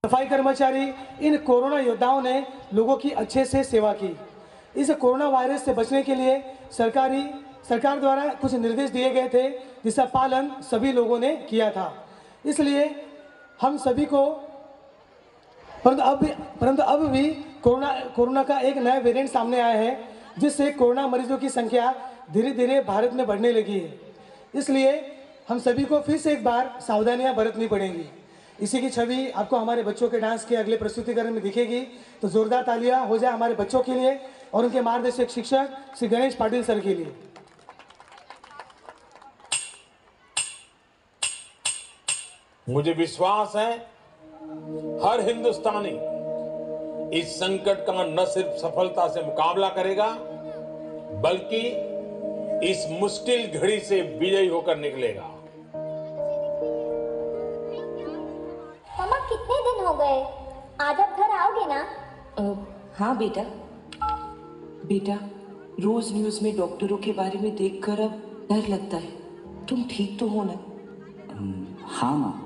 सफाई कर्मचारी, इन कोरोना योद्धाओं ने लोगों की अच्छे से सेवा की। इस कोरोना वायरस से बचने के लिए सरकार द्वारा कुछ निर्देश दिए गए थे, जिसका पालन सभी लोगों ने किया था। इसलिए हम सभी को परंतु अब भी कोरोना का एक नया वेरिएंट सामने आया है, जिससे कोरोना मरीजों की संख्या धीरे धीरे भारत में बढ़ने लगी है। इसलिए हम सभी को फिर से एक बार सावधानियां बरतनी पड़ेंगी। इसी की छवि आपको हमारे बच्चों के डांस के अगले प्रस्तुतिकरण में दिखेगी, तो जोरदार तालियां हो जाए हमारे बच्चों के लिए और उनके मार्गदर्शक शिक्षक श्री गणेश पाटिल सर के लिए। मुझे विश्वास है हर हिंदुस्तानी इस संकट का न सिर्फ सफलता से मुकाबला करेगा, बल्कि इस मुश्किल घड़ी से विजयी होकर निकलेगा। मामा कितने दिन हो गए, आज आप घर आओगे ना? हाँ बेटा, रोज न्यूज में डॉक्टरों के बारे में देखकर अब डर लगता है। तुम ठीक तो हो ना? हाँ माँ।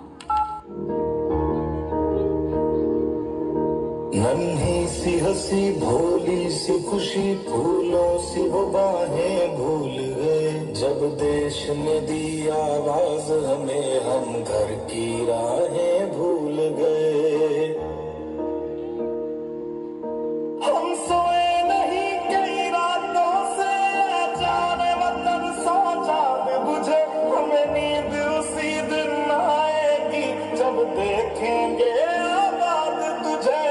नन्ही सी हंसी, भोली सी खुशी, फूलों सी वो बाहें भूल गए। जब देश ने दी आवाज हमें, हम घर की राहें भूल गए। हम सोए नहीं कई रातों से, जाने वतन सो जाग बुझे। हमें नींद उसी दिन आएगी जब देखेंगे आबाद तुझे।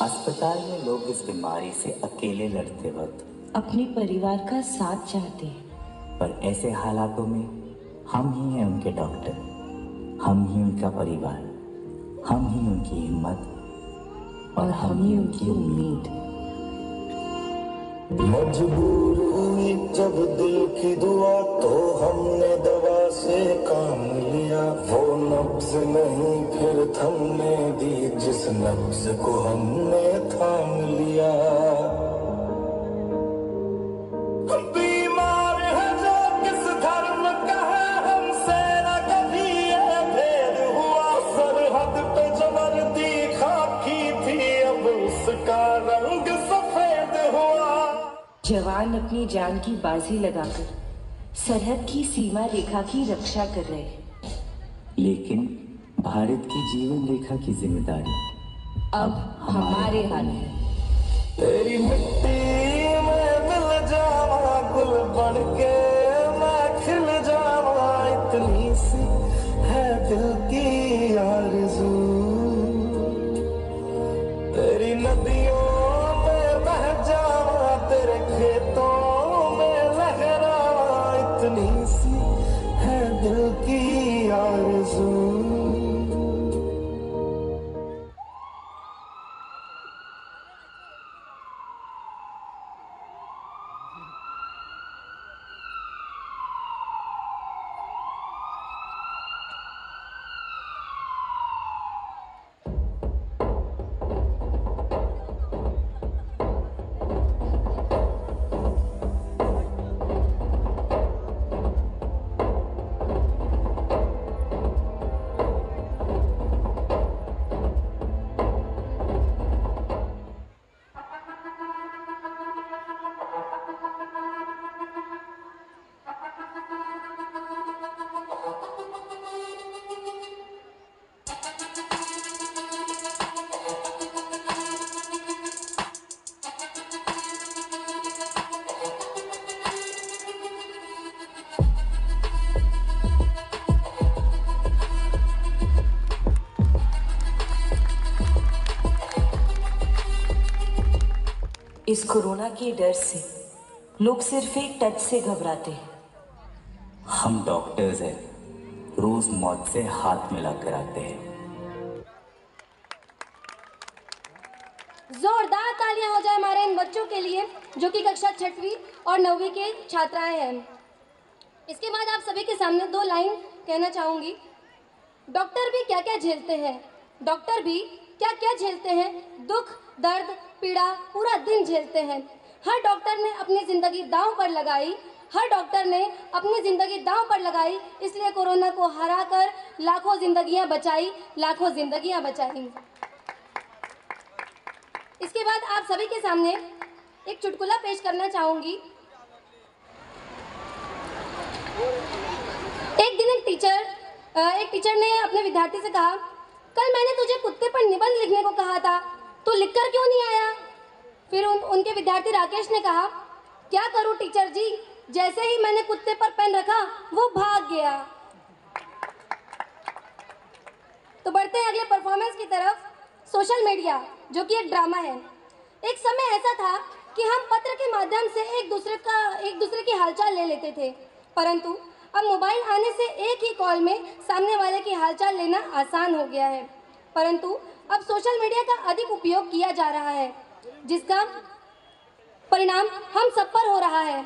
अस्पताल में लोग इस बीमारी से अकेले लड़ते वक्त अपने परिवार का साथ चाहते हैं, पर ऐसे हालातों में हम ही हैं उनके डॉक्टर, हम ही उनका परिवार, हम ही उनकी हिम्मत और हम ही उनकी उम्मीद। मजबूर हुई जब दिल की दुआ, तो हमने दवा से काम लिया। वो नब्ज नहीं फिर थमने दी, जिस नब्ज को हमने थाम लिया। बीमार है जो किस धर्म का है, हमसे न कभी ये भेद हुआ। सरहद पे जो वर्दी खाकी थी, अब उसका रंग सफेद हुआ। जवान अपनी जान की बाजी लगाकर सरहद की सीमा रेखा की रक्षा कर रहे हैं, लेकिन भारत की जीवन रेखा की जिम्मेदारी अब हमारे हाथ है। तेरी मिट्टी में मिल जावा, गुल बनके मैं खिल जावा। इतनी सी है दिल की आरज़ू, तेरी नदियों में बह जावा, तेरे खेतों में लहरावा। इतनी सी है दिल की आरज़ू। इस कोरोना के डर से लोग सिर्फ एक टच से घबराते हैं। हम डॉक्टर्स हैं, रोज मौत से हाथ मिलाकर आते हैं। जोरदार तालियां हो जाए हमारे इन बच्चों के लिए जो कि कक्षा 6वीं और 9वीं के छात्राएं हैं। इसके बाद आप सभी के सामने 2 लाइन कहना चाहूंगी। डॉक्टर भी क्या क्या झेलते हैं, डॉक्टर भी क्या क्या झेलते हैं, दुख दर्द पीड़ा पूरा दिन झेलते हैं। हर डॉक्टर ने अपनी जिंदगी दांव पर लगाई हर डॉक्टर ने अपनी ज़िंदगी दांव पर लगाई, इसलिए कोरोना को हराकर लाखों ज़िंदगियां बचाई, लाखों ज़िंदगियां बचाई। इसके बाद आप सभी के सामने एक चुटकुला पेश करना चाहूँगी। एक दिन एक टीचर ने अपने विद्यार्थी से कहा, कल मैंने तुझे कुत्ते पर निबंध लिखने को कहा था, तो लिखकर क्यों नहीं आया? फिर उनके विद्यार्थी राकेश ने कहा, क्या करूं टीचर जी, जैसे ही मैंने कुत्ते पर पेन रखा वो भाग गया। तो बढ़ते हैं अगले परफॉर्मेंस की तरफ। सोशल मीडिया, जो कि एक ड्रामा है। एक समय ऐसा था कि हम पत्र के माध्यम से एक दूसरे की हालचाल ले लेते थे, परंतु अब मोबाइल आने से एक ही कॉल में सामने वाले की हालचाल लेना आसान हो गया है। परंतु अब सोशल मीडिया का अधिक उपयोग किया जा रहा है, जिसका परिणाम हम सब पर हो रहा है।